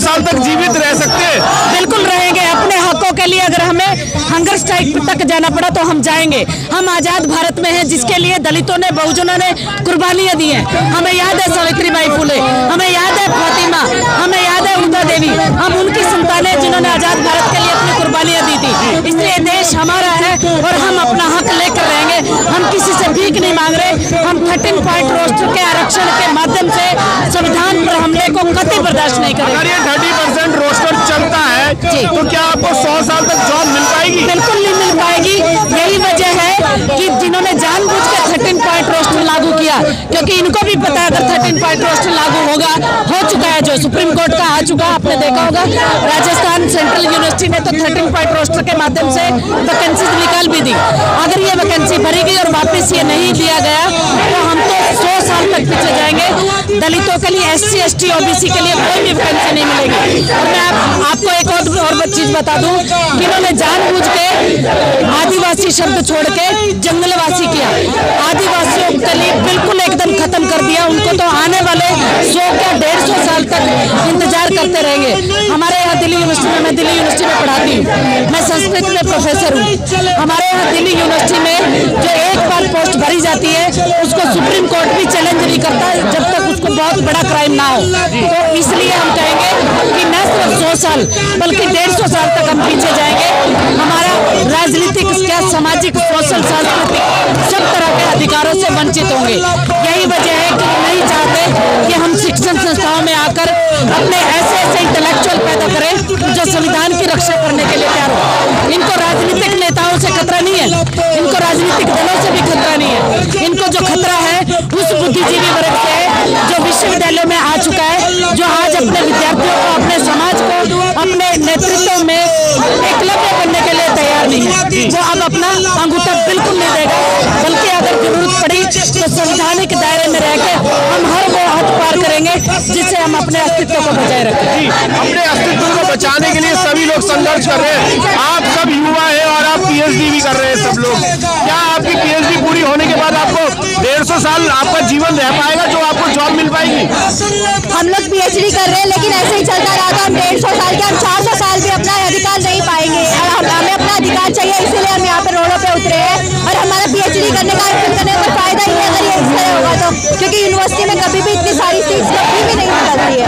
साल तक जीवित रह सकते हैं? बिल्कुल रहेंगे। अपने हकों के लिए अगर हमें हंगर स्ट्राइक तक जाना पड़ा तो हम जाएंगे। हम आजाद भारत में हैं, जिसके लिए दलितों ने, बहुजनों ने कुर्बानियां दी हैं। हमें याद है सावित्रीबाई फुले, हमें याद है फातिमा, हमें याद है उषा देवी। हम उनकी संतानें जिन्होंने आजाद भारत के लिए अपनी कुर्बानियां दी थी। इसलिए देश हमारा है और हम अपना हक लेकर रहेंगे। हम किसी से भीख नहीं मांग रहे। हम 13 पॉइंट रोस्टर के आरक्षण के माध्यम से संविधान पर हमले को कतई बर्दाश्त नहीं करेंगे। अगर ये 30% रोस्टर चलता है तो क्या आपको 100 साल तक जॉब मिल पाएगी? बिल्कुल नहीं मिल पाएगी। यही वजह है कि जिन्होंने जानबूझ के 13 पॉइंट रोस्टर लागू किया, क्योंकि इनको भी पता है अगर 13 पॉइंट रोस्टर लागू होगा, हो चुका है, जो सुप्रीम कोर्ट का आ चुका, आपने देखा होगा। राजस्थान सेंट्रल यूनिवर्सिटी ने तो 13 पॉइंट रोस्टर के माध्यम से वैकेंसी निकाल भी दी। अगर ये वैकेंसी भरी गई और वापस ये नहीं दिया गया तो हम तो 100 साल तक पीछे जाएंगे। दलितों के लिए, SC ST OBC के लिए कोई भी वैकेंसी नहीं मिलेगी। और मैं आपको एक और चीज बता दूं कि इन्होंने जानबूझ के आदिवासी शब्द छोड़ के जंगलवासी किया। आदिवासियों के लिए बिल्कुल एकदम खत्म कर दिया। उनको तो आने वाले 100 या 150 साल तक इंतजार करते रहेंगे। हमारे यहाँ दिल्ली यूनिवर्सिटी में, मैं दिल्ली यूनिवर्सिटी में पढ़ाती हूँ, मैं संस्कृत में प्रोफेसर हूँ। हमारे यहाँ दिल्ली यूनिवर्सिटी में जो एक बार पोस्ट भरी जाती है उसको सुप्रीम कोर्ट भी चैलेंज नहीं करता जब तक उसको बहुत बड़ा क्राइम ना हो। तो इसलिए हम कहेंगे कि न सिर्फ 100 साल बल्कि 150 साल तक हम पीछे जाएंगे। हमारा राजनीतिक, क्या सामाजिक, सोशल, सांस्कृतिक सब तरह के अधिकारों से वंचित होंगे। यही वजह है कि नहीं चाहते कि हम शिक्षण संस्थाओं में आकर अपने ऐसे इंटेलेक्चुअल पैदा करें जो संविधान की रक्षा करने के लिए तैयार हो। इनको राजनीतिक नेताओं से खतरा नहीं है, इनको राजनीतिक दलों से भी खतरा नहीं है। इनको जो खतरा है उस बुद्धिजीवी वर्ग से है जो विश्वविद्यालयों में आ चुका है, जो आज अपने विद्यार्थियों को, अपने समाज को, अपने नेतृत्व में एकलव्य बनने के लिए तैयार नहीं है। वो अब अपना अंगूठा बिल्कुल नहीं देगा, बल्कि अगर जरूरत पड़ी तो संवैधानिक दायरे में रहकर हम हर वो हद पार करेंगे जिससे हम अपने अस्तित्व को बचाए रखें। अपने अस्तित्व को बचाने के लिए सभी लोग संघर्ष कर रहे हैं। आप सब युवा हैं और आप PhD भी कर रहे हैं सब लोग। क्या आपकी PhD पूरी होने के बाद आपको 150 साल आपका जीवन रह पाएगा जो आपको जॉब मिल पाएगी? हम लोग PhD कर रहे हैं, लेकिन ऐसे ही चलता रहा तो हम 150 साल के, हम 400 साल भी अपना अधिकार नहीं पाएंगे। और हमें अपना अधिकार चाहिए, इसीलिए हम यहाँ पे रोडों पे उतरे हैं। और हमारा PhD करने का फायदा ही है अगर ये इस तरह होगा तो, क्योंकि यूनिवर्सिटी में कभी भी इतनी सारी सीट्स कभी भी नहीं निकलती है।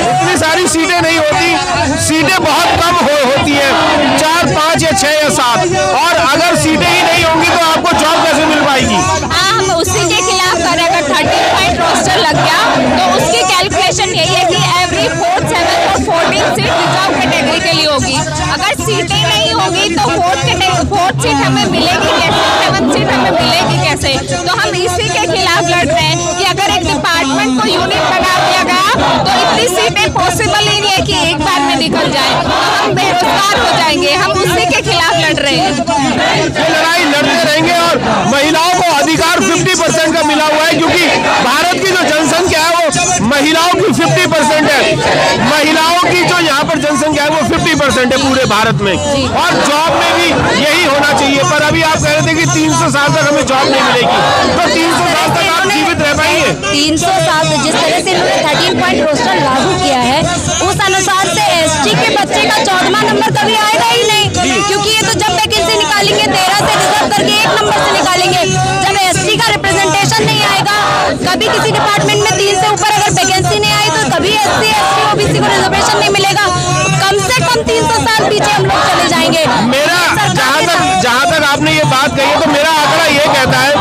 इतनी सारी सीटें नहीं होती, सीटें बहुत कम होती है, 4, 5 या 6 या 7। और अगर सीटें ही नहीं होंगी तो आपको जॉब कैसे मिल पाएगी? हम उसी के खिलाफ कर रहे हैं। अगर 13 पॉइंट रोस्टर लग गया तो उसकी कैलकुलेशन यही है कि एवरी 4th, 7th और 14th सीट रिजर्व कैटेगरी के लिए होगी। अगर सीटें नहीं होगी तो 4th सीट हमें मिलेगी कैसे, 7th सीट हमें मिलेगी कैसे? तो हम इसी के खिलाफ लड़ रहे हैं कि अगर एक डिपार्टमेंट को यूनिट बना दिया गया तो इतनी सीटें पॉसिबल ही नहीं है कि एक बार में निकल जाए, तो हम बेरोजगार हो जाएंगे। हम उसी के खिलाफ लड़ रहे हैं। लड़ाई लड़ते रहेंगे और महिलाओं को अधिकार 50% का मिला हुआ है, क्योंकि भारत की जो जनसंख्या है वो महिलाओं की 50% है। महिलाओं की जो यहाँ पर जनसंख्या है वो 50% है पूरे भारत में, और जॉब में भी यही होना चाहिए। पर अभी आप कह रहे थे कि 300 साल तक हमें जॉब नहीं मिलेगी, तो 300 साल तक आप जीवित रह पाएंगे? 300 साल जिस तरह से 13 पॉइंट रोस्टर लागू किया है उस अनुसार से ST के बच्चे का 14वां नंबर कभी आएगा ही नहीं, क्योंकि ये तो जब वैकेंसी निकालेंगे 13 से रिजर्व करके 1 नंबर से निकालेंगे। जब ST का रिप्रेजेंटेशन नहीं आएगा, कभी किसी डिपार्टमेंट में 3 से ऊपर अगर वैकेंसी नहीं आई तो कभी SC ST OBC को रिजर्वेशन नहीं मिलेगा। कम से कम 300 साल पीछे हम लोग चले जाएंगे। मेरा जहाँ तक आपने ये बात कही है तो मेरा आंकड़ा ये कहता है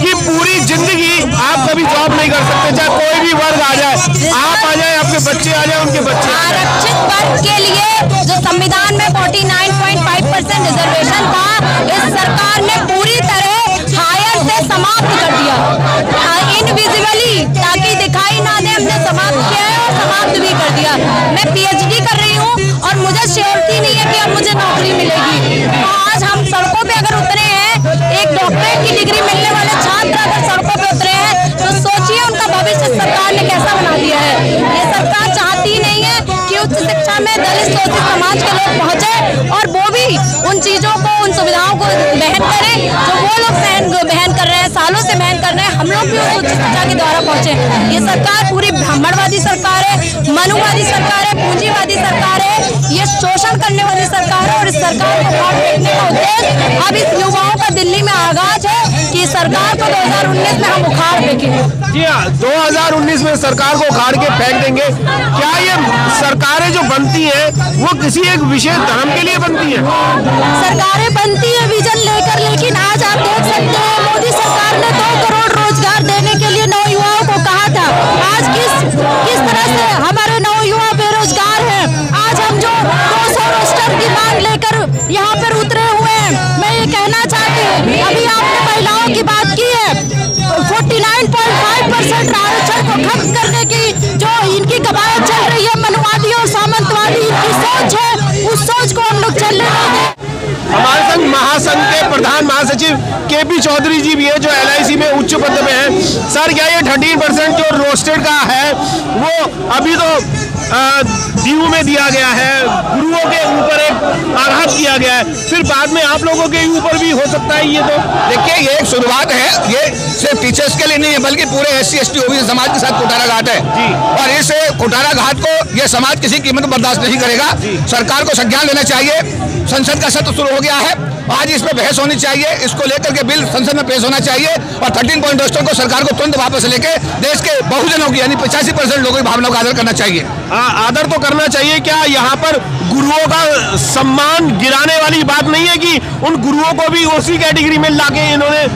कि पूरी जिंदगी आप कभी जॉब नहीं कर सकते, चाहे कोई भी वर्ग आ जाए, आप आ जाए, आपके बच्चे आ जाए, उनके बच्चे। आरक्षित वर्ग के लिए जो संविधान में 49.5% रिजर्वेशन था, इस सरकार ने पूरी तरह हायर से समाप्त कर दिया, इनविजिबली, ताकि दिखाई ना दे। हमने समाप्त किया है और समाप्त भी कर दिया। मैं PhD कर रही हूँ और मुझे श्योरिटी नहीं है कि अब मुझे नौकरी मिलेगी। तो आज हम सड़कों पे अगर उतरे हैं, एक डॉक्टरेट की डिग्री मिलने वाले छात्र अगर सड़कों पे उतरे हैं, तो सोचिए उनका भविष्य सरकार ने कैसा बना दिया है। ये सरकार चाहती नहीं है कि उच्च शिक्षा में दलित शोषित समाज के लोग पहुंचे, और वो भी उन चीजों को, उन सुविधाओं को बहन करें जो वो लोग बहन कर रहे हैं, सालों से बहन कर रहे हैं। हम लोग भी उस उच्च शिक्षा के द्वारा पहुंचे। ये सरकार पूरी ब्राह्मणवादी सरकार है, मनुवादी सरकार है, पूंजीवादी सरकार है, ये शोषण करने वाली सरकार है। और इस सरकार को उखाड़ फेंकने का उद्देश्य अब इस युवाओं का दिल्ली में आगाज है कि सरकार को 2019 में हम उखाड़ फेंकेंगे। जी हाँ, 2019 में सरकार को उखाड़ के फेंक देंगे। क्या ये सरकारें जो बनती हैं वो किसी एक विशेष धर्म के लिए बनती हैं? सरकारें बनती है विजन लेकर, लेकिन आज आप देख सकते हैं मोदी सरकार ने 2 करोड़ रोजगार देने के लिए नौयुवाओं को कहा था। आज किस तरह से हमारे नौयुवा बेरोजगार हैं। आज हम जो 200 रोस्टर की मांग लेकर यहाँ पर उतरे हुए हैं। मैं ये कहना चाहती हूँ, अभी आपने महिलाओं की बात की है, 49.5% आरक्षण को खत्म करने की जो इनकी कवायद चल रही है, मनवादी और सामंतवादी इनकी सोच है, उस सोच को हम लोग चलने देंगे। हमारे संग महासंघ के प्रधान महासचिव केपी चौधरी जी भी है, जो LIC में उच्च पद में है। सर, क्या ये 13% जो रोस्टेड का है वो अभी तो दीव में दिया गया है, गुरुओं के ऊपर एक आघात किया गया है, फिर बाद में आप लोगों के ऊपर भी हो सकता है? ये तो देखिए, ये एक शुरुआत है। ये सिर्फ टीचर्स के लिए नहीं है, बल्कि पूरे SC ST OBC समाज के साथ कुठाराघात है जी। और इस कुठाराघात को ये समाज किसी कीमत पर बर्दाश्त नहीं करेगा। सरकार को संज्ञान लेना चाहिए। संसद का सत्र शुरू हो गया है, आज इस पर बहस होनी चाहिए। इसको लेकर के बिल संसद में पेश होना चाहिए और 13 पॉइंट रोस्टर को सरकार को तुरंत वापस लेके देश के बहुजनों की यानी 85% लोगों की भावनाओं का आदर करना चाहिए। आदर तो करना चाहिए। क्या यहाँ पर गुरुओं का सम्मान गिराने वाली बात नहीं है कि उन गुरुओं को भी उसी कैटेगरी में लाके इन्होंने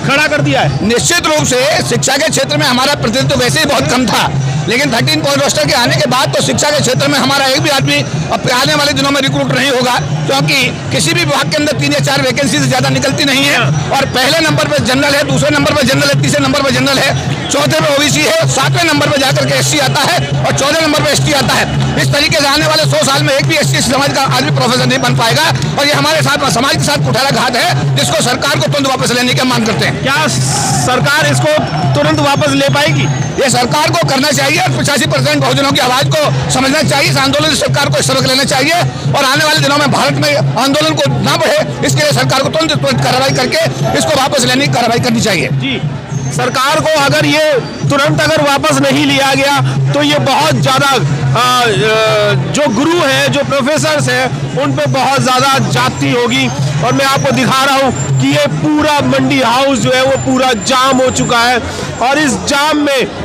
खड़ा कर दिया है? निश्चित रूप से शिक्षा के क्षेत्र में हमारा प्रतिनिधित्व वैसे ही बहुत कम था, लेकिन 13 पॉइंट रोस्टर के आने के बाद तो शिक्षा के क्षेत्र में हमारा एक भी आदमी अब आने वाले दिनों में रिक्रूट नहीं होगा, क्योंकि किसी भी विभाग के अंदर 3 या 4 वैकेंसी से ज्यादा निकलती नहीं है। और पहले नंबर पर जनरल है, दूसरे नंबर पर जनरल है, तीसरे नंबर पर जनरल है, चौथे पे OBC है, 7वें नंबर पर जाकर के SC आता है और 14वें नंबर पर ST आता है। इस तरीके से आने वाले 100 साल में एक भी SC समाज का आदमी प्रोफेसर नहीं बन पाएगा और ये हमारे साथ समाज के साथ कुठाराघात है, जिसको सरकार को तुरंत वापस लेने की मांग करते हैं। क्या सरकार इसको तुरंत वापस ले पाएगी? ये सरकार को करना चाहिए और 85% बहुजनों की आवाज को समझना चाहिए। इस आंदोलन से सरकार को सबक लेना चाहिए और आने वाले दिनों में भारत में आंदोलन को ना बढ़े, इसके लिए सरकार को तुरंत कार्रवाई करके इसको वापस लेने की कार्रवाई करनी चाहिए जी। सरकार को अगर ये तुरंत अगर वापस नहीं लिया गया तो ये बहुत ज़्यादा जो गुरु हैं, जो प्रोफेसर्स हैं, उन पे बहुत ज़्यादा जाती होगी। और मैं आपको दिखा रहा हूँ कि ये पूरा मंडी हाउस जो है वो पूरा जाम हो चुका है और इस जाम में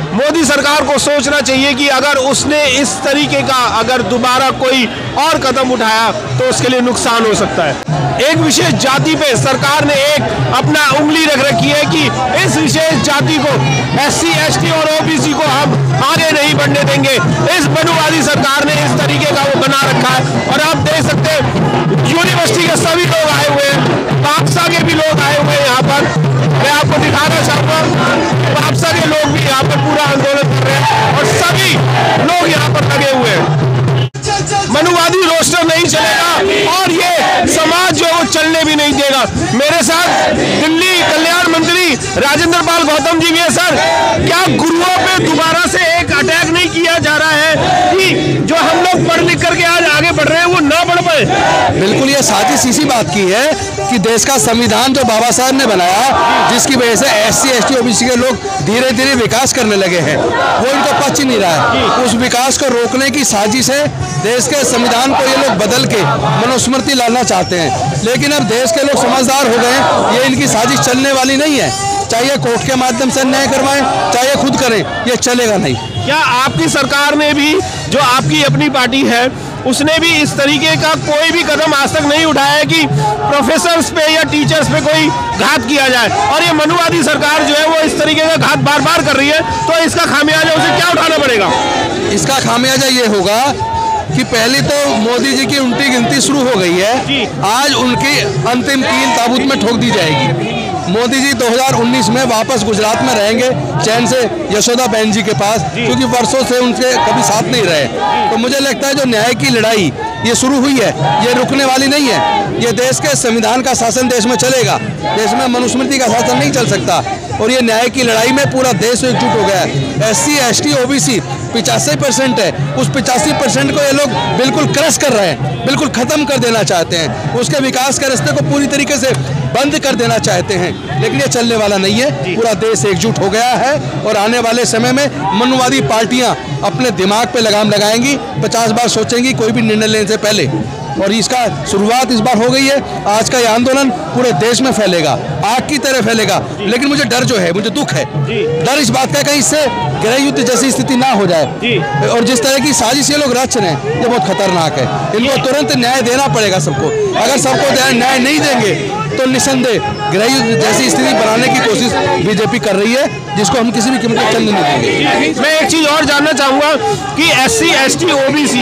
मोदी सरकार को सोचना चाहिए कि अगर उसने इस तरीके का अगर दोबारा कोई और कदम उठाया तो उसके लिए नुकसान हो सकता है। एक विशेष जाति पे सरकार ने एक अपना उंगली रख रखी है कि इस विशेष जाति को SC ST और OBC को हम आगे नहीं बढ़ने देंगे। इस मनुवादी सरकार ने इस तरीके का वो बना रखा है और आप देख सकते हैं यूनिवर्सिटी के सभी लोग आए हुए हैं, पाकसा के भी लोग आए हुए हैं यहाँ पर। मैं आपको दिखाना चाहूँगा, पाकसा के लोग भी यहाँ पर पूरा आंदोलन कर रहे हैं और सभी लोग यहाँ पर लगे हुए हैं। मनुवादी रोस्टर नहीं चलेगा और ये समाज जो वो चलने भी नहीं देगा। मेरे साथ दिल्ली कल्याण मंत्री राजेंद्र पाल गौतम जी भी है। सर, क्या गुरुओं पे दोबारा से एक अटैक नहीं किया जा रहा है कि जो हम लोग पढ़ लिख करके आज आगे बढ़ रहे हैं वो ना बढ़ पाए? बिल्कुल, ये साजिश इसी बात की है कि देश का संविधान जो बाबा साहब ने बनाया, जिसकी वजह से SC ST OBC के लोग धीरे धीरे विकास करने लगे हैं, वो इनको पच नहीं रहा है। उस विकास को रोकने की साजिश है। देश के संविधान को ये लोग बदल के मनुस्मृति लाना चाहते हैं, लेकिन अब देश के लोग समझदार हो गए, ये इनकी साजिश चलने वाली नहीं है। चाहे कोर्ट के माध्यम से न्याय करवाएं, चाहे खुद करें, ये चलेगा नहीं। क्या आपकी सरकार ने भी, जो आपकी अपनी पार्टी है, उसने भी इस तरीके का कोई भी कदम आज तक नहीं उठाया है कि प्रोफेसर्स पे या टीचर्स पे कोई घात किया जाए? और ये मनुवादी सरकार जो है वो इस तरीके का घात बार बार कर रही है, तो इसका खामियाजा उसे क्या उठाना पड़ेगा? इसका खामियाजा ये होगा कि पहले तो मोदी जी की उल्टी गिनती शुरू हो गई है। आज उनकी अंतिम कील ताबूत में ठोक दी जाएगी। मोदी जी 2019 में वापस गुजरात में रहेंगे चैन से यशोदा बहन जी के पास, क्योंकि वर्षों से उनके कभी साथ नहीं रहे। तो मुझे लगता है जो न्याय की लड़ाई ये शुरू हुई है, ये रुकने वाली नहीं है। ये देश के संविधान का शासन देश में चलेगा, देश में मनुस्मृति का शासन नहीं चल सकता। और ये न्याय की लड़ाई में पूरा देश एकजुट हो गया है। SC ST OBC 85% है, उस 85% को ये लोग बिल्कुल क्रश कर रहे हैं, बिल्कुल खत्म कर देना चाहते हैं। उसके विकास के रास्ते को पूरी तरीके से बंद कर देना चाहते हैं, लेकिन ये चलने वाला नहीं है। पूरा देश एकजुट हो गया है और आने वाले समय में मनुवादी पार्टियां अपने दिमाग पे लगाम लगाएंगी, 50 बार सोचेंगी कोई भी निर्णय लेने से पहले। और इसका शुरुआत इस बार हो गई है। आज का ये आंदोलन पूरे देश में फैलेगा, आग की तरह फैलेगा। लेकिन मुझे डर जो है, मुझे दुख है, डर इस बात का कहीं इससे गृह युद्ध जैसी स्थिति ना हो जाए। और जिस तरह की साजिश ये लोग रच रहे हैं, ये बहुत खतरनाक है। इनको तुरंत न्याय देना पड़ेगा सबको। अगर सबको न्याय नहीं देंगे तो निसंदेह गृह युद्ध जैसी स्थिति बनाने की कोशिश बीजेपी कर रही है, जिसको हम किसी भी कीमत पर चलने नहीं देंगे। मैं एक चीज और जानना चाहूंगा कि SC, ST, OBC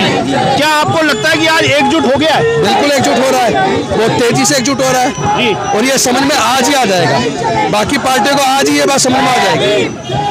क्या आपको लगता है कि आज एकजुट हो गया है? बिल्कुल एकजुट हो रहा है, बहुत तेजी से एकजुट हो रहा है और ये समझ में आज ही आ जाएगा। बाकी पार्टियों को आज ही ये बात समझ में आ जाएगी।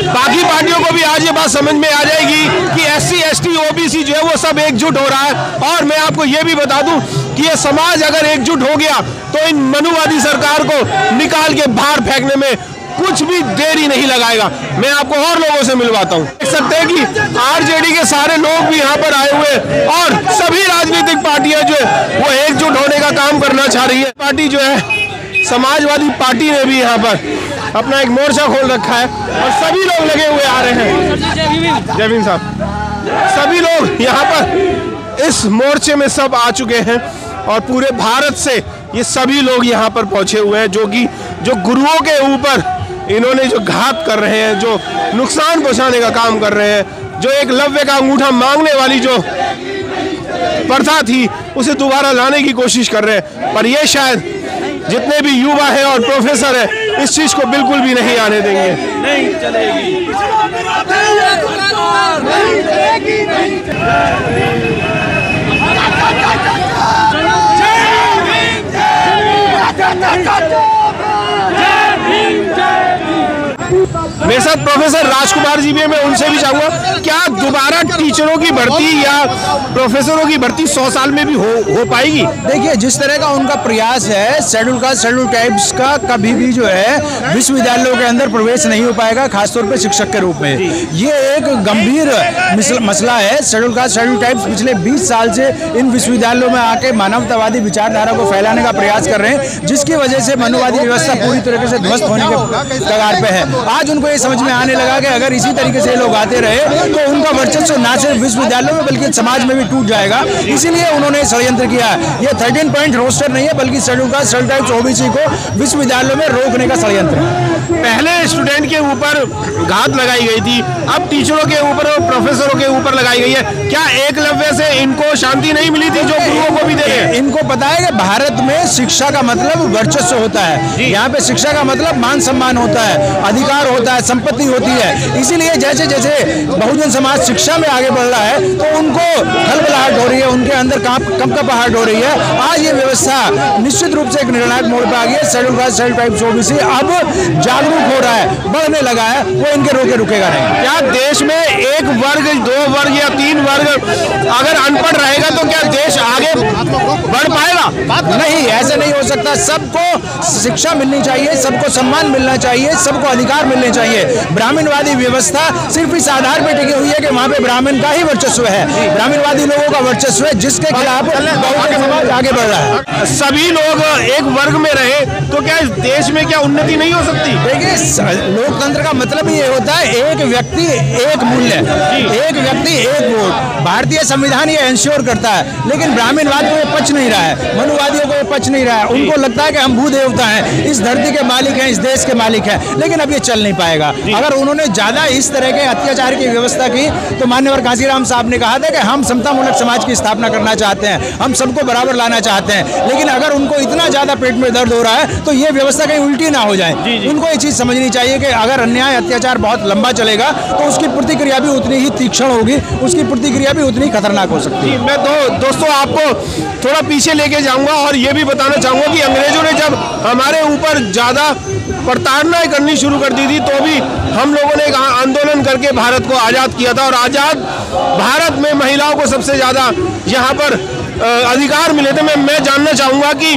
बाकी पार्टियों को भी आज ये बात समझ में आ जाएगी कि SC, ST, OBC जो है वो सब एकजुट हो रहा है। और मैं आपको ये भी बता दूं कि ये समाज अगर एकजुट हो गया तो इन मनुवादी सरकार को निकाल के बाहर फेंकने में कुछ भी देरी नहीं लगाएगा। मैं आपको और लोगों से मिलवाता हूँ। देख सकते हैं कि RJD के सारे लोग भी यहाँ पर आए हुए और सभी राजनीतिक पार्टियां जो है वो एकजुट होने का काम करना चाह रही है। पार्टी जो है समाजवादी पार्टी ने भी यहाँ पर अपना एक मोर्चा खोल रखा है और सभी लोग लगे हुए आ रहे हैं। जय भीम साहब, सभी लोग यहाँ पर इस मोर्चे में सब आ चुके हैं और पूरे भारत से ये सभी लोग यहाँ पर पहुंचे हुए हैं, जो गुरुओं के ऊपर इन्होंने जो घात कर रहे हैं, जो नुकसान पहुंचाने का काम कर रहे हैं, जो एकलव्य का अंगूठा मांगने वाली जो प्रथा थी उसे दोबारा लाने की कोशिश कर रहे हैं। पर ये शायद जितने भी युवा हैं और प्रोफेसर हैं इस चीज को बिल्कुल भी नहीं आने देंगे। नहीं चलेगी। मेरे साथ प्रोफेसर राजकुमार जी भी हैं, मैं उनसे भी चाहूंगा क्या दोबारा टीचरों की भर्ती या प्रोफेसरों की भर्ती 100 साल में भी हो पाएगी? देखिए, जिस तरह का उनका प्रयास है शेड्यूल कास्ट शेड्यूल ट्राइब्स का, कभी भी जो है विश्वविद्यालयों के अंदर प्रवेश नहीं हो पाएगा, खासतौर पे शिक्षक के रूप में। ये एक गंभीर मसला है। शेड्यूल कास्ट शेड्यूल ट्राइब्स पिछले 20 साल से इन विश्वविद्यालयों में आके मानवतावादी विचारधारा को फैलाने का प्रयास कर रहे हैं, जिसकी वजह से मानववादी व्यवस्था पूरी तरीके से ध्वस्त होने के कगार पे है। आज उनको ये समझ में आने लगा कि अगर इसी तरीके से लोग आते रहे तो उनका वर्चस्व ना सिर्फ विश्वविद्यालयों में बल्कि समाज में भी टूट जाएगा। इसीलिए उन्होंने षड्यंत्र किया है। ये 13 पॉइंट रोस्टर नहीं है, बल्कि schedule caste schedule tribes OBC को विश्वविद्यालयों में रोकने का षड्यंत्र है। पहले स्टूडेंट के ऊपर घात लगाई गई थी, अब टीचरों के ऊपर और प्रोफेसरों के ऊपर लगाई गई है। क्या एकलव्य से इनको शांति नहीं मिली थी जो गुरुओं को भी दे रहे हैं? इनको पता है कि भारत में शिक्षा का मतलब वर्चस्व होता है। यहाँ पे शिक्षा का मतलब मान सम्मान होता है, अधिकार होता है, संपत्ति होती है। इसीलिए जैसे जैसे बहुजन समाज शिक्षा में आगे बढ़ रहा है तो उनको खलबलाहट हो रही है, उनके अंदर कंपकपाहट हो रही है। आज ये व्यवस्था निश्चित रूप से एक निर्णायक मोड़ पर आ गई है। Schedule caste schedule tribes OBC अब जागरूक हो रहा है, बढ़ने लगा है, वो इनके रोके रुकेगा नहीं। क्या देश में एक वर्ग, 2 वर्ग या 3 वर्ग अगर अनपढ़ रहेगा तो क्या देश आगे बढ़ पाएगा? नहीं, ऐसा नहीं हो सकता। सबको शिक्षा मिलनी चाहिए, सबको सम्मान मिलना चाहिए, सबको अधिकार मिलने चाहिए। ब्राह्मणवादी व्यवस्था सिर्फ इस आधार पर टिकी हुई है कि वहाँ पे ब्राह्मण का ही वर्चस्व है, ब्राह्मणवादी लोगों का वर्चस्व है, जिसके खिलाफ बहुजन समाज आगे बढ़ रहा है। सभी लोग एक वर्ग में रहे तो क्या इस देश में क्या उन्नति नहीं हो सकती? देखिए, लोकतंत्र का मतलब ये होता है एक व्यक्ति एक मूल्य, एक व्यक्ति एक वोट। भारतीय संविधान ये इंश्योर करता है, लेकिन ब्राह्मणवाद को ये पच नहीं रहा है, मनुवादियों को ये पच नहीं रहा है। उनको लगता है कि हम भू देवता हैं, इस धरती के मालिक हैं, इस देश के मालिक हैं, लेकिन अब ये चल नहीं पाएगा। अगर उन्होंने ज्यादा इस तरह के अत्याचार की व्यवस्था की तो मान्यवर कांशीराम साहब ने कहा था कि हम समतामूलक समाज की स्थापना करना चाहते हैं, हम सबको बराबर लाना चाहते हैं। लेकिन अगर उनको इतना ज्यादा पेट में दर्द हो रहा है तो ये व्यवस्था कहीं उल्टी ना हो जाए। उनको ये चीज समझनी चाहिए कि अगर अन्याय अत्याचार बहुत लंबा चलेगा तो उसकी प्रतिक्रिया भी उतनी ही तीक्ष्ण होगी, उसकी प्रतिक्रिया भी उतनी खतरनाक हो सकती है। मैं तो दोस्तों आपको थोड़ा पीछे लेके जाऊंगा और ये भी बताना चाहूंगा कि अंग्रेजों ने जब हमारे ऊपर ज्यादा प्रताड़नाएं करनी शुरू कर दी थी तो भी हम लोगों ने एक आंदोलन करके भारत को आजाद किया था और आजाद भारत में महिलाओं को सबसे ज्यादा यहाँ पर अधिकार मिले थे। मैं जानना चाहूंगा कि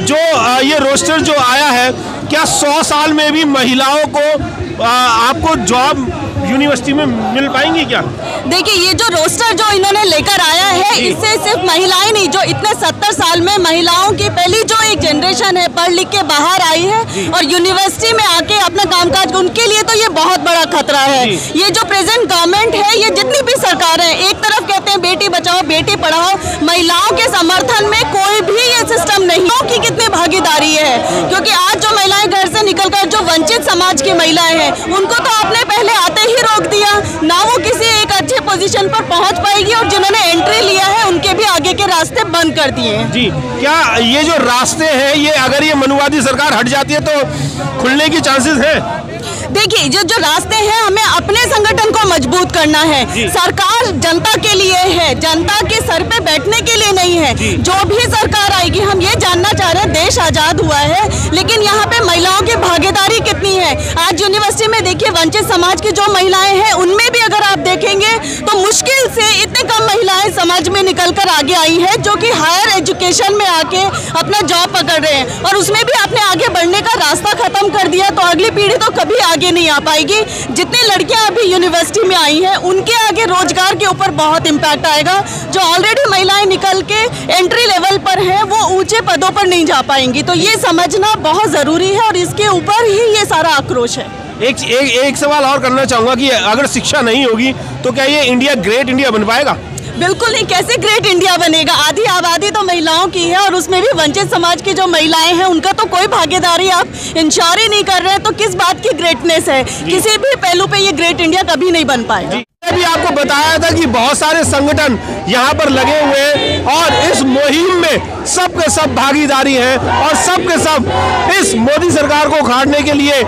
जो ये रोस्टर जो आया है, क्या 100 साल में भी महिलाओं को आपको जॉब यूनिवर्सिटी में मिल पाएंगी क्या? देखिए, ये जो रोस्टर जो इन्होंने लेकर आया है, इससे सिर्फ महिलाएं नहीं, जो इतने 70 साल में महिलाओं की पहली जो एक जनरेशन है पढ़ लिख के बाहर आई है और यूनिवर्सिटी में आके अपना कामकाज, उनके लिए तो ये बहुत बड़ा खतरा है। ये जो प्रेजेंट गवर्नमेंट है, ये जितनी भी सरकार है, एक तरफ कहते हैं बेटी बचाओ बेटी पढ़ाओ, महिलाओं के समर्थन में कोई भी ये सिस्टम नहीं की कितनी भागीदारी है। क्योंकि आज जो महिलाएं घर से निकलकर जो वंचित समाज की महिलाएं हैं, उनको तो आपने पहले आते ही रोक दिया, ना वो किसी एक अच्छे पोजीशन पर पहुंच पाएगी, और जिन्होंने एंट्री लिया है उनके भी आगे के रास्ते बंद कर दिए हैं। जी, क्या ये जो रास्ते हैं, ये अगर ये मनुवादी सरकार हट जाती है तो खुलने की चांसेस है? देखिए, जो रास्ते हैं, हमें अपने संगठन को मजबूत करना है। सरकार जनता के लिए है, जनता के सर पे बैठने के लिए नहीं है। जो भी सरकार आएगी, हम ये जानना चाह रहे हैं, देश आजाद हुआ है लेकिन यहाँ पे महिलाओं की भागीदारी कितनी है। आज यूनिवर्सिटी में देखिए, वंचित समाज की जो महिलाएं हैं, उनमें भी अगर आप देखेंगे तो मुश्किल से इतने कम महिलाएं समाज में निकल कर आगे आई है, जो कि हायर एजुकेशन में आके अपना जॉब पकड़ रहे हैं, और उसमें भी आपने आगे बढ़ने का रास्ता खत्म कर दिया तो अगली पीढ़ी तो कभी आगे नहीं आ पाएगी। जितनी लड़कियां अभी यूनिवर्सिटी में आई हैं, उनके आगे रोजगार के ऊपर बहुत इम्पैक्ट आएगा। जो ऑलरेडी महिलाएं निकल के एंट्री लेवल पर हैं, वो ऊंचे पदों पर नहीं जा पाएंगी। तो ये समझना बहुत जरूरी है और इसके ऊपर ही ये सारा आक्रोश है। एक सवाल और करना चाहूंगा कि अगर शिक्षा नहीं होगी तो क्या ये इंडिया ग्रेट इंडिया बन पाएगा? बिल्कुल नहीं, कैसे ग्रेट इंडिया बनेगा? आधी आबादी तो महिलाओं की है, और उसमें भी वंचित समाज की जो महिलाएं हैं, उनका तो कोई भागीदारी आप इंश्योर ही नहीं कर रहे हैं, तो किस बात की ग्रेटनेस है? किसी भी पहलू पे ये ग्रेट इंडिया कभी नहीं बन पाएगा। अभी आपको बताया था कि बहुत सारे संगठन यहाँ पर लगे हुए हैं और इस मुहिम में सब के सब भागीदारी है और सब के सब इस मोदी सरकार को उखाड़ने के लिए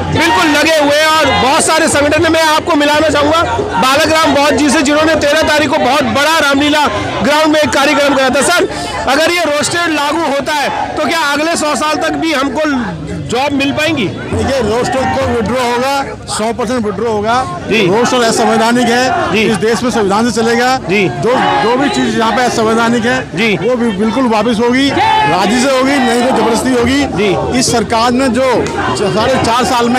बिल्कुल लगे हुए हैं। और बहुत सारे संगठन में आपको मिलाना चाहूंगा बालक राम बौद्ध जी से, जिन्होंने 13 तारीख को बहुत बड़ा रामलीला ग्राउंड में एक कार्यक्रम करा था। सर, अगर ये रोस्टेड लागू होता है तो क्या अगले 100 साल तक भी हमको जॉब मिल पाएंगी? देखिए, रोस्टर को विड्रॉ होगा, 100% विड्रॉ होगा। रोस्टर असंवैधानिक है, इस देश में संविधान से चलेगा। जो भी चीज यहाँ पे असंवैधानिक है वो भी बिल्कुल वापस होगी, राजी से होगी, नहीं तो जबरदस्ती होगी। इस सरकार ने जो 4.5 साल में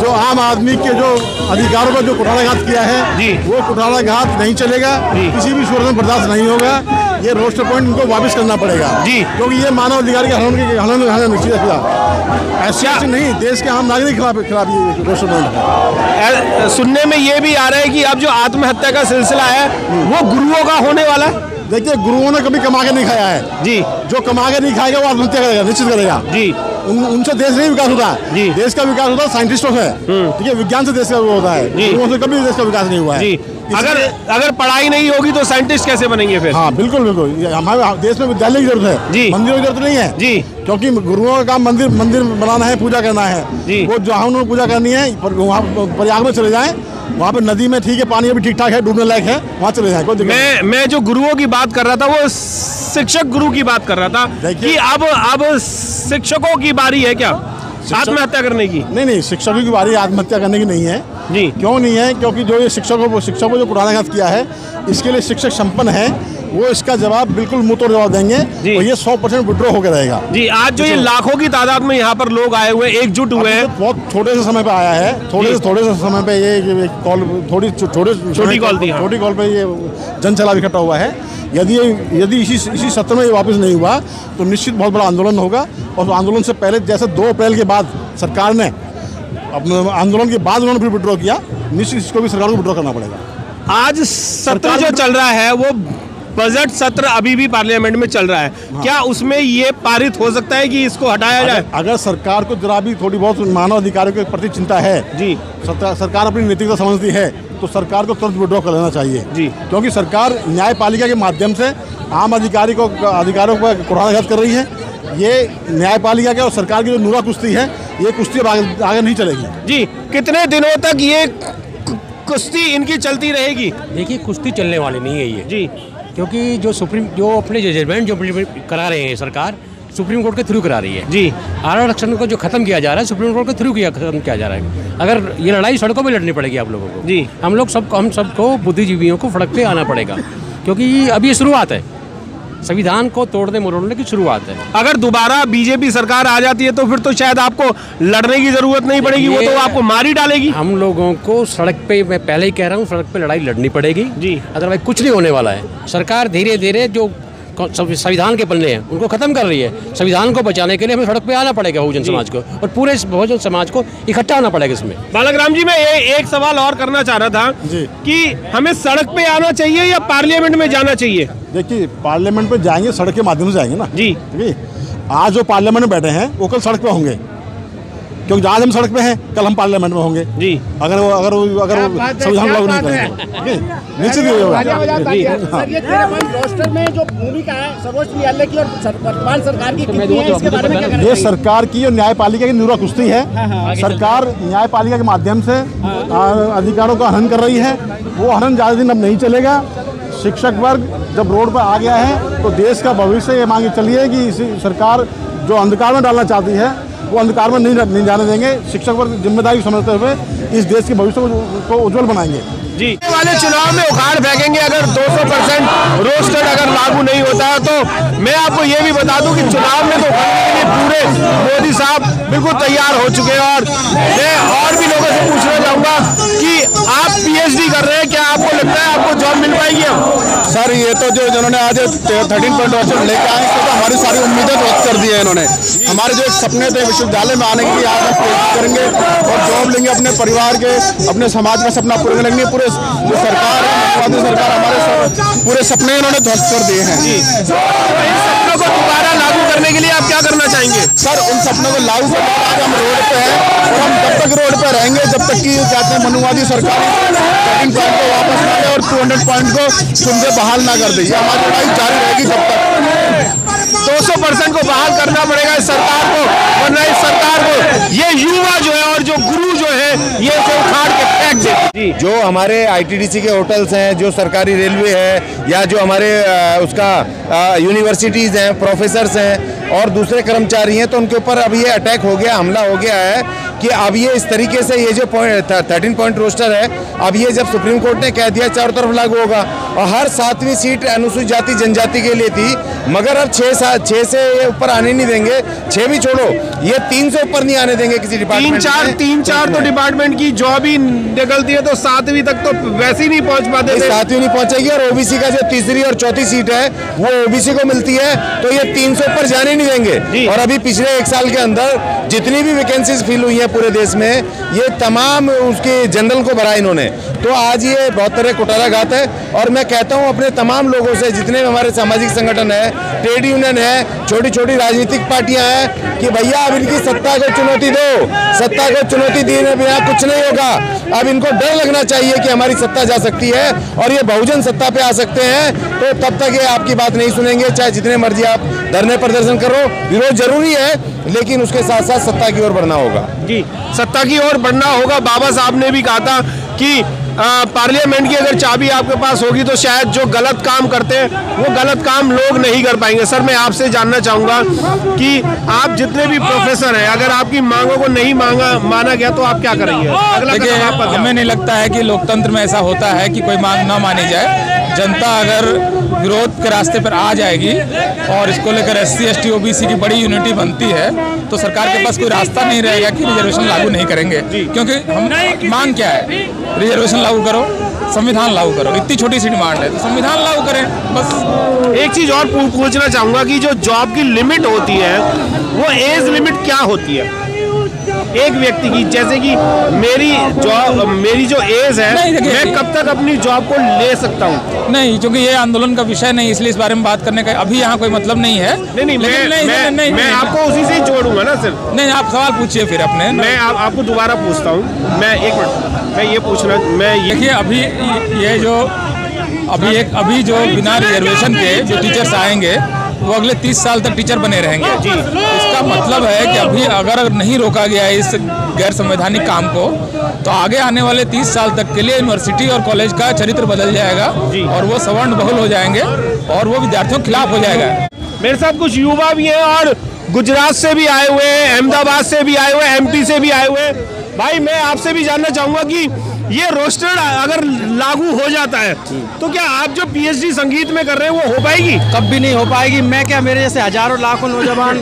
जो आम आदमी के जो अधिकारों पर जो कुठाराघात किया है, वो कुठाराघात नहीं चलेगा, किसी भी सूरत में बर्दाश्त नहीं होगा। ये रोस्टर पॉइंट इनको वापस करना पड़ेगा, क्योंकि ये मानव अधिकार के ऐसे नहीं, देश के आम नागरिक खिलाफ ये रोस्टर पॉइंट है। सुनने में ये भी आ रहा है कि अब जो आत्महत्या का सिलसिला है वो गुरुओं का होने वाला है। देखिए, गुरुओं ने कभी कमा के नहीं खाया है जी, जो कमा के नहीं खाएगा वो आत्महत्या करेगा, निश्चित करेगा जी। उनसे देश नहीं विकास होता जी, देश का विकास होता है साइंटिस्टों से, ठीक है, विज्ञान से देश का वो होता है, गुरुओं से कभी देश का विकास नहीं हुआ है जी। अगर पढ़ाई नहीं होगी तो साइंटिस्ट कैसे बनेंगे फिर? हाँ, बिल्कुल बिल्कुल, हमारे देश में विद्यालय की जरूरत है जी, मंदिरों की जरूरत नहीं है जी, क्योंकि गुरुओं का काम मंदिर बनाना है, पूजा करना है जी। वो जहाँ उन्होंने पूजा करनी है, वहाँ प्रयाग में चले जाएं, वहाँ पे नदी में ठीक है, पानी अभी ठीक ठाक है, डूबने लायक है, वहाँ चले जाएं। मैं जो गुरुओं की बात कर रहा था वो शिक्षक गुरु की बात कर रहा था कि अब शिक्षकों की बारी है क्या आत्महत्या करने की? नहीं, शिक्षकों की बारी आत्महत्या करने की नहीं है जी। क्यों नहीं है? क्योंकि जो ये शिक्षकों जो कुठाराघात किया है, इसके लिए शिक्षक संपन्न है, वो इसका जवाब बिल्कुल मुंह तोड़ जवाब देंगे और ये 100% विड्रॉ होकर रहेगा जी। आज जो ये लाखों की तादाद में यहाँ पर लोग आए हुए, एकजुट हुए हैं, बहुत छोटे से समय पे आया है, थोड़े से समय पे ये कॉल छोटी कॉल पे ये जन सैलाब इकट्ठा हुआ है। यदि इसी सत्र में ये वापस नहीं हुआ तो निश्चित बहुत बड़ा आंदोलन होगा। और आंदोलन से पहले, जैसे 2 अप्रैल के बाद सरकार ने अपने आंदोलन के बाद उन्होंने फिर विड्रॉ किया, निश्चित इसको भी सरकार को विड्रॉ करना पड़ेगा। आज सत्र जो चल रहा है वो बजट सत्र अभी भी पार्लियामेंट में चल रहा है, क्या उसमें ये पारित हो सकता है कि इसको हटाया जाए? अगर सरकार को जरा भी थोड़ी बहुत मानव अधिकारों के प्रति चिंता है जी, सरकार अपनी नैतिकता समझती है, तो सरकार को तुरंत विड्रॉ कर लेना चाहिए जी। क्योंकि सरकार न्यायपालिका के माध्यम से आम अधिकारों पर कुठाराघात कर रही है। ये न्यायपालिका के और सरकार की जो नूरा कुश्ती है, ये कुश्ती आगे नहीं चलेगी जी। कितने दिनों तक ये कुश्ती इनकी चलती रहेगी? देखिए, कुश्ती चलने वाली नहीं है ये जी, क्योंकि जो अपने जजमेंट जो करा रहे हैं सरकार, सुप्रीम कोर्ट के थ्रू करा रही है जी। आरक्षण को जो खत्म किया जा रहा है, सुप्रीम कोर्ट के थ्रू खत्म किया जा रहा है। अगर ये लड़ाई सड़कों पे लड़नी पड़ेगी आप लोगों को जी, हम सबको बुद्धिजीवियों को फड़कते आना पड़ेगा, क्योंकि अब ये शुरुआत है। संविधान को तोड़ने मरोड़ने की शुरुआत है। अगर दोबारा बीजेपी सरकार आ जाती है तो फिर तो शायद आपको लड़ने की जरूरत नहीं पड़ेगी, वो तो आपको मार ही डालेगी। हम लोगों को सड़क पे, मैं पहले ही कह रहा हूँ, सड़क पे लड़ाई लड़नी पड़ेगी जी, अदरवाइज कुछ नहीं होने वाला है। सरकार धीरे धीरे जो संविधान के पन्ने हैं उनको खत्म कर रही है। संविधान को बचाने के लिए हमें सड़क पे आना पड़ेगा बहुजन समाज को, और पूरे बहुजन समाज को इकट्ठा होना पड़ेगा इसमें। बालक राम जी, मैं एक सवाल और करना चाह रहा था कि हमें सड़क पे आना चाहिए या पार्लियामेंट में जाना चाहिए? देखिए, पार्लियामेंट में जाएंगे सड़क के माध्यम से जाएंगे ना जी। आज जो पार्लियामेंट में बैठे हैं वो कल सड़क पे होंगे, क्योंकि आज हम सड़क पे हैं, कल हम पार्लियामेंट में होंगे जी। अगर वो संविधान लागू नहीं करेंगे, निश्चित ही होगा। सर, ये 13 रोस्टर में जो भूमिका है सर्वोच्च न्यायालय की और वर्तमान सरकार की कितनी है, इसके बारे में क्या कहना? ये सरकार की और न्यायपालिका की न्यूरा कुश्ती है। सरकार न्यायपालिका के माध्यम से अधिकारों का हनन कर रही है। वो हनन ज़्यादा दिन अब नहीं चलेगा। शिक्षक वर्ग जब रोड पर आ गया है तो देश का भविष्य ये मांग चलिए कि सरकार जो अंधकार में डालना चाहती है वो अंधकार में नहीं जाने देंगे। शिक्षक वर्ग जिम्मेदारी समझते हुए इस देश के भविष्य को उज्जवल बनाएंगे जी। वाले चुनाव में उखाड़ फेंकेंगे अगर 200% रोस्टेड अगर लागू नहीं होता है तो। मैं आपको ये भी बता दूं कि चुनाव में तो उखाड़ने के लिए पूरे मोदी साहब बिल्कुल तैयार हो चुके हैं। और मैं और भी लोगों से पूछना चाहूँगा कि आप PhD कर रहे हैं, क्या आपको लगता है आपको जॉब मिल पाएगी अब? सर, ये तो जो जिन्होंने आज 13 पॉइंट रोस्टर लेके आए तो हमारी सारी उम्मीदें ध्वस्त कर दी है इन्होंने। हमारे जो एक सपने थे विश्वविद्यालय में आने के लिए, आज हम कोशिश करेंगे और जॉब लेंगे, अपने परिवार के, अपने समाज का सपना पूरा करेंगे। पूरे जो सरकार है, सरकार हमारे पूरे सपने इन्होंने ध्वस्त कर दिए हैं। इन सपनों को दोबारा लागू करने के लिए आप क्या करना चाहेंगे? सर, उन सपनों को लागू करने के बाद हम रोड पे हैं और हम तब तक रोड पे रहेंगे जब तक कि कहते हैं मनुवादी सरकार 13 पॉइंट को वापस ना ले और 200 पॉइंट को फिर से बहाल ना कर दे। ये हमारी लड़ाई जारी रहेगी जब तक 200% को बहाल करना पड़ेगा इस सरकार को, वरना इस सरकार को ये युवा जो है और जो गुरु जो है ये उसे उखाड़ के फेंक दे। जो हमारे ITDC के होटल्स हैं, जो सरकारी रेलवे है, या जो हमारे उसका यूनिवर्सिटीज़ हैं, प्रोफेसर्स हैं और दूसरे कर्मचारी हैं, तो उनके ऊपर अब ये अटैक हो गया, हमला हो गया है कि अब ये इस तरीके से ये जो 13 पॉइंट रोस्टर है, अब ये जब सुप्रीम कोर्ट ने कह दिया चारों तरफ लागू होगा, और हर 7वीं सीट अनुसूचित जाति जनजाति के लिए थी, मगर अब 6 से ये ऊपर आने नहीं देंगे। 6 भी छोड़ो, ये 3 से ऊपर नहीं आने देंगे किसी डिपार्टमेंट में। 3-4 तो डिपार्टमेंट की जॉब ही निकलती है, तो 7वीं तक तो वैसे ही नहीं पहुंच पाते। 7वीं नहीं पहुंचेगी, और OBC का जो तीसरी और चौथी सीट है वो OBC को मिलती है, तो ये 3 से ऊपर जाने नहीं देंगे। और अभी पिछले 1 साल के अंदर जितनी भी वैकेंसीज फिल हुई है पूरे देश में, ये तमाम उसके जनरल को भरा इन्होंने। तो आज ये बहुत तरह कुटाराघात है। और मैं कहता हूँ अपने तमाम लोगों से, जितने हमारे सामाजिक संगठन है, ट्रेड यूनियन है, छोटी छोटी राजनीतिक पार्टियां हैं, कि भैया अब इनकी सत्ता को चुनौती दो। सत्ता को चुनौती देने बिना कुछ नहीं होगा। अब इनको डर लगना चाहिए कि हमारी सत्ता जा सकती है और ये बहुजन सत्ता पे आ सकते हैं, तो तब तक ये आपकी बात नहीं सुनेंगे, चाहे जितने मर्जी आप धरने प्रदर्शन करो। विरोध जरूरी है, लेकिन उसके साथ साथ सत्ता की ओर बढ़ना होगा। जी, सत्ता की ओर बढ़ना होगा। बाबा साहब ने भी कहा था कि पार्लियामेंट की अगर चाबी आपके पास होगी तो शायद जो गलत काम करते हैं वो गलत काम लोग नहीं कर पाएंगे। सर, मैं आपसे जानना चाहूँगा कि आप जितने भी प्रोफेसर हैं, अगर आपकी मांगों को नहीं माना गया तो आप क्या करेंगे? देखिए, हमें नहीं लगता है कि लोकतंत्र में ऐसा होता है कि कोई मांग ना मानी जाए। जनता अगर विरोध के रास्ते पर आ जाएगी और इसको लेकर SC ST OBC की बड़ी यूनिटी बनती है, तो सरकार के पास कोई रास्ता नहीं रहेगा कि रिजर्वेशन लागू नहीं करेंगे। क्योंकि हम मांग क्या है? रिजर्वेशन लागू करो, संविधान लागू करो। इतनी छोटी सी डिमांड है, तो संविधान लागू करें बस। एक चीज और पूछना चाहूंगा कि जो जॉब की लिमिट होती है वो एज लिमिट क्या होती है एक व्यक्ति की? जैसे कि मेरी जो एज है, मैं कब तक अपनी जॉब को ले सकता हूँ? नहीं, क्योंकि ये आंदोलन का विषय नहीं, इसलिए इस बारे में बात करने का अभी यहाँ कोई मतलब नहीं है। मैं आपको उसी से जोड़ूंगा ना सर। नहीं, आप सवाल पूछिए फिर अपने। मैं आपको दोबारा पूछता हूँ। मैं एक मिनट, मैं ये पूछना, देखिए, अभी ये जो अभी जो बिना रिजर्वेशन के जो टीचर्स आएंगे वो अगले 30 साल तक टीचर बने रहेंगे। जी, इसका मतलब है कि अभी अगर नहीं रोका गया इस गैर संवैधानिक काम को, तो आगे आने वाले 30 साल तक के लिए यूनिवर्सिटी और कॉलेज का चरित्र बदल जाएगा और वो सवर्ण बहुल हो जाएंगे और वो विद्यार्थियों के खिलाफ हो जाएगा। मेरे साथ कुछ युवा भी हैं और गुजरात से भी आए हुए हैं, अहमदाबाद से भी आए हुए हैं, MP से भी आए हुए हैं। भाई, मैं आपसे भी जानना चाहूँगा कि ये रोस्टर अगर लागू हो जाता है तो क्या आप जो पीएचडी संगीत में कर रहे हैं वो हो पाएगी? कभी नहीं हो पाएगी। मैं क्या, मेरे जैसे हजारों लाखों नौजवान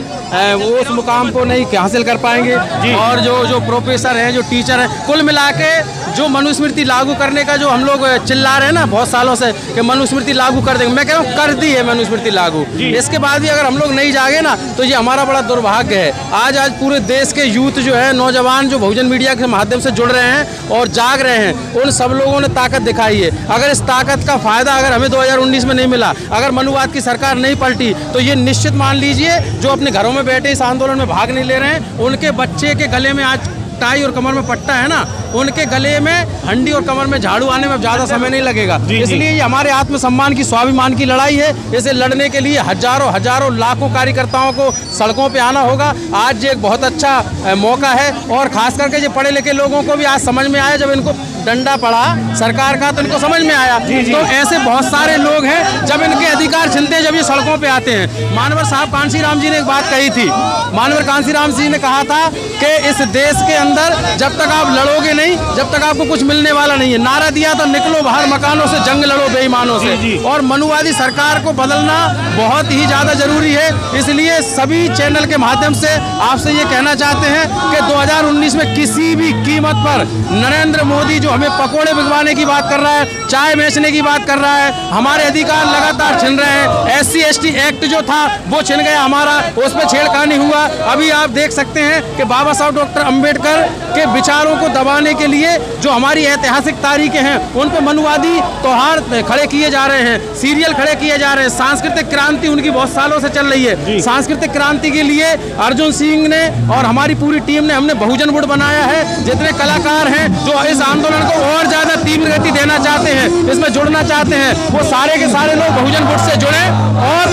वो उस मुकाम को नहीं हासिल कर पाएंगे। और जो प्रोफेसर हैं, जो टीचर हैं, कुल मिला के जो मनुस्मृति लागू करने का जो हम लोग चिल्ला रहे हैं ना बहुत सालों से कि मनुस्मृति लागू कर देंगे, मैं कह रहा हूँ कर दी है मनुस्मृति लागू। इसके बाद भी अगर हम लोग नहीं जागे ना तो ये हमारा बड़ा दुर्भाग्य है। आज पूरे देश के यूथ जो है, नौजवान जो बहुजन मीडिया के माध्यम से जुड़ रहे हैं और जाग रहे हैं, उन सब लोगों ने ताकत दिखाई है। अगर इस ताकत का फायदा अगर हमें 2019 में नहीं मिला, अगर मनुवाद की सरकार नहीं पलटी, तो ये निश्चित मान लीजिए जो अपने घरों में बैठे इस आंदोलन में भाग नहीं ले रहे हैं, उनके बच्चे के गले में आज टाई और कमर में पट्टा है ना, उनके गले में हंडी और कमर में झाड़ू आने में ज्यादा समय नहीं लगेगा। इसलिए ये हमारे आत्मसम्मान की, स्वाभिमान की लड़ाई है। इसे लड़ने के लिए हजारों लाखों कार्यकर्ताओं को सड़कों पे आना होगा। आज ये एक बहुत अच्छा मौका है और खास करके जो पढ़े लिखे लोगों को भी आज समझ में आया, जब इनको डंडा पड़ा सरकार का तो इनको समझ में आया। तो ऐसे बहुत सारे लोग हैं जब इनके अधिकार छिनते हैं, जब ये सड़कों पे आते हैं। मानवर साहब कांशीराम जी ने एक बात कही थी, मानवर कांशीराम जी ने कहा था कि इस देश के अंदर जब तक आप लड़ोगे नहीं, जब तक आपको कुछ मिलने वाला नहीं है। नारा दिया तो निकलो बाहर मकानों से, जंग लड़ो बेईमानों से। और मनुवादी सरकार को बदलना बहुत ही ज्यादा जरूरी है। इसलिए सभी चैनल के माध्यम से आपसे ये कहना चाहते हैं कि 2019 में किसी भी कीमत पर नरेंद्र मोदी जो हमें पकोड़े बिगवाने की बात कर रहा है, चाय बेचने की बात कर रहा है, हमारे अधिकार लगातार छिन रहे हैं। SC/ST एक्ट जो था वो छिन गया हमारा, उस पर छेड़खानी हुआ। अभी आप देख सकते हैं कि बाबा साहब डॉक्टर अंबेडकर के विचारों को दबाने के लिए जो हमारी ऐतिहासिक तारीखें हैं उन पर मनुवादी त्योहार खड़े किए जा रहे हैं, सीरियल खड़े किए जा रहे हैं। सांस्कृतिक क्रांति उनकी बहुत सालों से चल रही है। सांस्कृतिक क्रांति के लिए अर्जुन सिंह ने और हमारी पूरी टीम ने, हमने बहुजन गुट बनाया है। जितने कलाकार हैं जो इस आंदोलन को और ज्यादा तीव्र गति देना चाहते हैं, इसमें जुड़ना चाहते हैं, वो सारे के सारे लोग बहुजन गुट से जुड़े और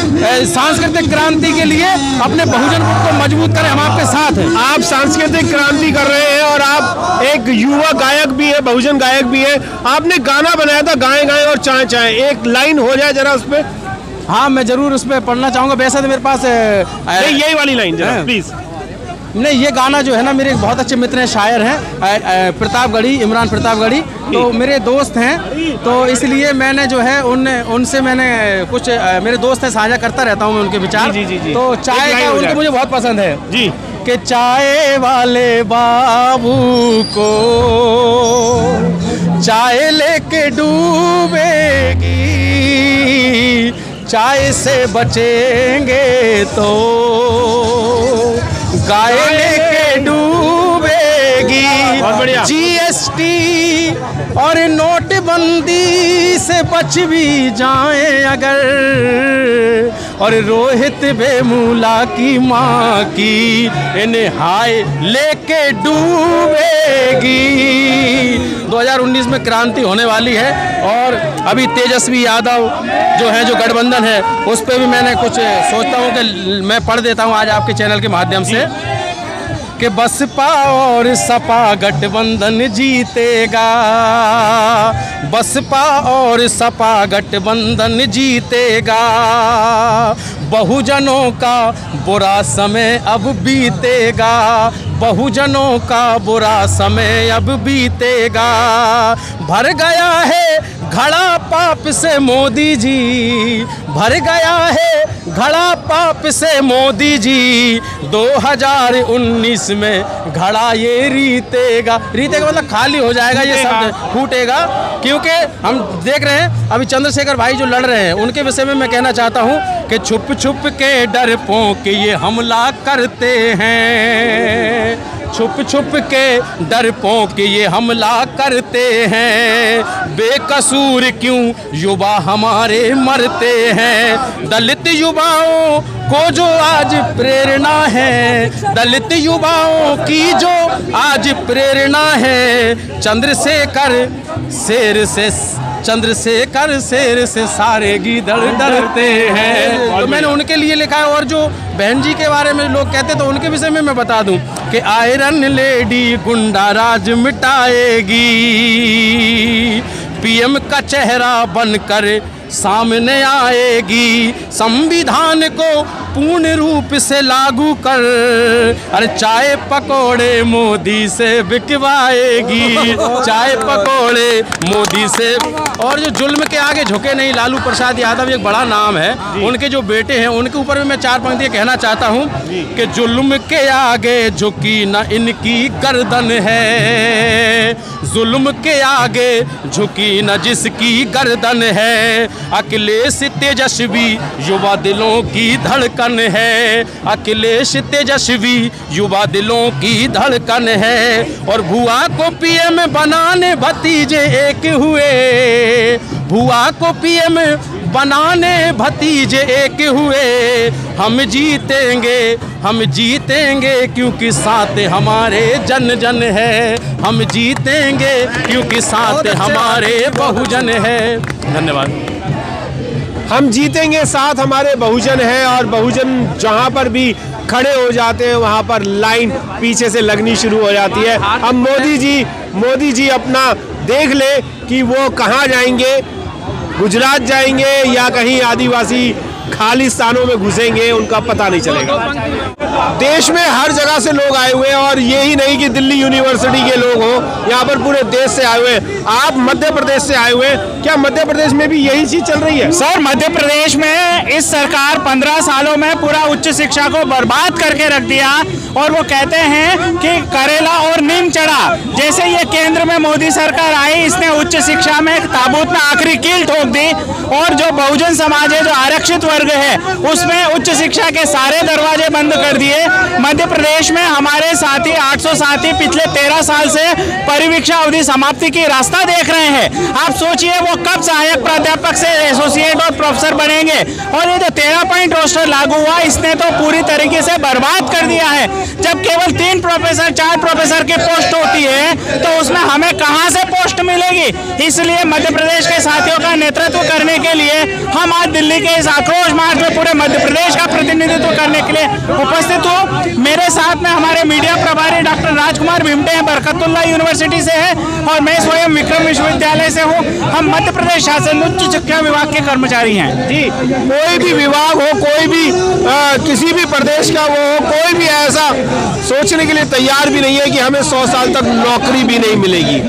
सांस्कृतिक क्रांति के लिए अपने बहुजन गुट को मजबूत करें। हम आपके साथ हैं। आप सांस्कृतिक क्रांति कर रहे हैं और आप एक युवा गायक भी है, बहुजन गायक भी है। आपने गाना बनाया था गाएं गाएं और चाय चाय, एक लाइन हो जाए जरा उस पर। हाँ, मैं जरूर उस पर पढ़ना चाहूँगा। वैसे तो मेरे पास यही वाली लाइन जरा प्लीज। नहीं, ये गाना जो है ना, मेरे एक बहुत अच्छे मित्र हैं, शायर हैं प्रतापगढ़ी, इमरान प्रतापगढ़ी, तो मेरे दोस्त हैं। तो इसलिए मैंने जो है उनसे मैंने कुछ मेरे दोस्त हैं, साझा करता रहता हूँ मैं उनके विचार। तो चाय का उनको मुझे बहुत पसंद है जी, कि चाय वाले बाबू को चाय लेके डूबेगी, चाय से बचेंगे तो गाय लेके डूबेगी। GST और नोटबंदी से बच भी जाए अगर, और रोहित बेमूला की माँ की निहाय लेके डूबेगी। 2019 में क्रांति होने वाली है और अभी तेजस्वी यादव जो है, जो गठबंधन है, उस पर भी मैंने कुछ सोचता हूँ कि मैं पढ़ देता हूँ आज आपके चैनल के माध्यम से कि बसपा और सपा गठबंधन जीतेगा, बसपा और सपा गठबंधन जीतेगा, बहुजनों का बुरा समय अब बीतेगा, बहुजनों का बुरा समय अब बीतेगा। भर गया है घड़ा पाप से मोदी जी, भर गया है घड़ा पाप से मोदी जी, 2019 में घड़ा ये रीतेगा। रीतेगा मतलब खाली हो जाएगा, ये सब फूटेगा। क्योंकि हम देख रहे हैं अभी चंद्रशेखर भाई जो लड़ रहे हैं, उनके विषय में मैं कहना चाहता हूँ कि छुप छुप के डरपों के ये हमला करते हैं, छुप छुप के डरपों के ये हमला करते हैं, बेकसूर क्यों युवा हमारे मरते हैं। दलित युवाओं को जो आज प्रेरणा है, दलित युवाओं की जो आज प्रेरणा है, चंद्रशेखर शेर से सारे गीदड़ डरते हैं। तो मैंने उनके लिए लिखा है। और जो बहन जी के बारे में लोग कहते तो उनके विषय में मैं बता दूं कि आयरन लेडी गुंडा राज मिटाएगी, PM का चेहरा बनकर सामने आएगी। संविधान को पूर्ण रूप से लागू कर, अरे चाय पकौड़े मोदी से बिकवाएगी, चाय पकौड़े मोदी से। और जो जुल्म के आगे झुके नहीं, लालू प्रसाद यादव एक बड़ा नाम है, उनके जो बेटे हैं उनके ऊपर भी मैं 4 पंक्तियां कहना चाहता हूं कि जुल्म के आगे झुकी न इनकी गर्दन है, जुल्म के आगे झुकी न जिसकी गर्दन है, अखिलेश तेजस्वी युवा दिलों की धड़कन है, अखिलेश तेजस्वी युवा दिलों की धड़कन है। और भुआ को पीएम बनाने भतीजे एक हुए, भुआ को पीएम बनाने भतीजे एक हुए। हम जीतेंगे, हम जीतेंगे क्योंकि साथ हमारे जन जन है, हम जीतेंगे क्योंकि साथ हमारे बहुजन है। धन्यवाद। हम जीतेंगे साथ हमारे बहुजन है, और बहुजन जहां पर भी खड़े हो जाते हैं वहां पर लाइन पीछे से लगनी शुरू हो जाती है। अब मोदी जी अपना देख ले कि वो कहां जाएंगे, गुजरात जाएंगे या कहीं आदिवासी खालिस्तानों में घुसेंगे, उनका पता नहीं चलेगा। देश में हर जगह से लोग आए हुए हैं, और यही नहीं कि दिल्ली यूनिवर्सिटी के लोग हों, यहाँ पर पूरे देश से आए हुए हैं। आप मध्य प्रदेश से आए हुए हैं, क्या मध्य प्रदेश में भी यही चीज चल रही है? सर, मध्य प्रदेश में इस सरकार 15 सालों में पूरा उच्च शिक्षा को बर्बाद करके रख दिया, और वो कहते हैं कि करेला और नीम चढ़ा। जैसे ये केंद्र में मोदी सरकार आई, इसने उच्च शिक्षा में ताबूत में आखिरी कील ठोक दी, और जो बहुजन समाज है, जो आरक्षित वर्ग है, उसमें उच्च शिक्षा के सारे दरवाजे बंद कर दिए। मध्य प्रदेश में हमारे साथी 800 साथी पिछले 13 साल से परिवीक्षा अवधि समाप्ति की रास्ता देख रहे हैं। आप सोचिए वो कब सहायक प्राध्यापक से एसोसिएट और प्रोफेसर बनेंगे। और ये जो 13 पॉइंट रोस्टर लागू हुआ, इसने तो पूरी तरीके से बर्बाद कर दिया है। जब केवल 3 प्रोफेसर 4 प्रोफेसर की पोस्ट होती है, तो उसमें हमें कहां से पोस्ट मिलेगी। इसलिए मध्य प्रदेश के साथियों का नेतृत्व करने के लिए हम आज दिल्ली के इस आक्रोश मार्च में पूरे मध्य प्रदेश का प्रतिनिधित्व करने के लिए उपस्थित हूँ। मेरे साथ में हमारे मीडिया प्रभारी डॉक्टर राजकुमार भिमटे हैं, बरकतुल्लाह यूनिवर्सिटी से है, और मैं स्वयं विक्रम विश्वविद्यालय से हूँ। हम मध्य प्रदेश शासन उच्च शिक्षा विभाग के कर्मचारी हैं। जी, कोई भी विभाग हो, कोई भी किसी भी प्रदेश का वो हो, कोई भी ऐसा सोचने के लिए तैयार भी नहीं है कि हमें 100 साल तक नौकरी भी नहीं मिलेगी।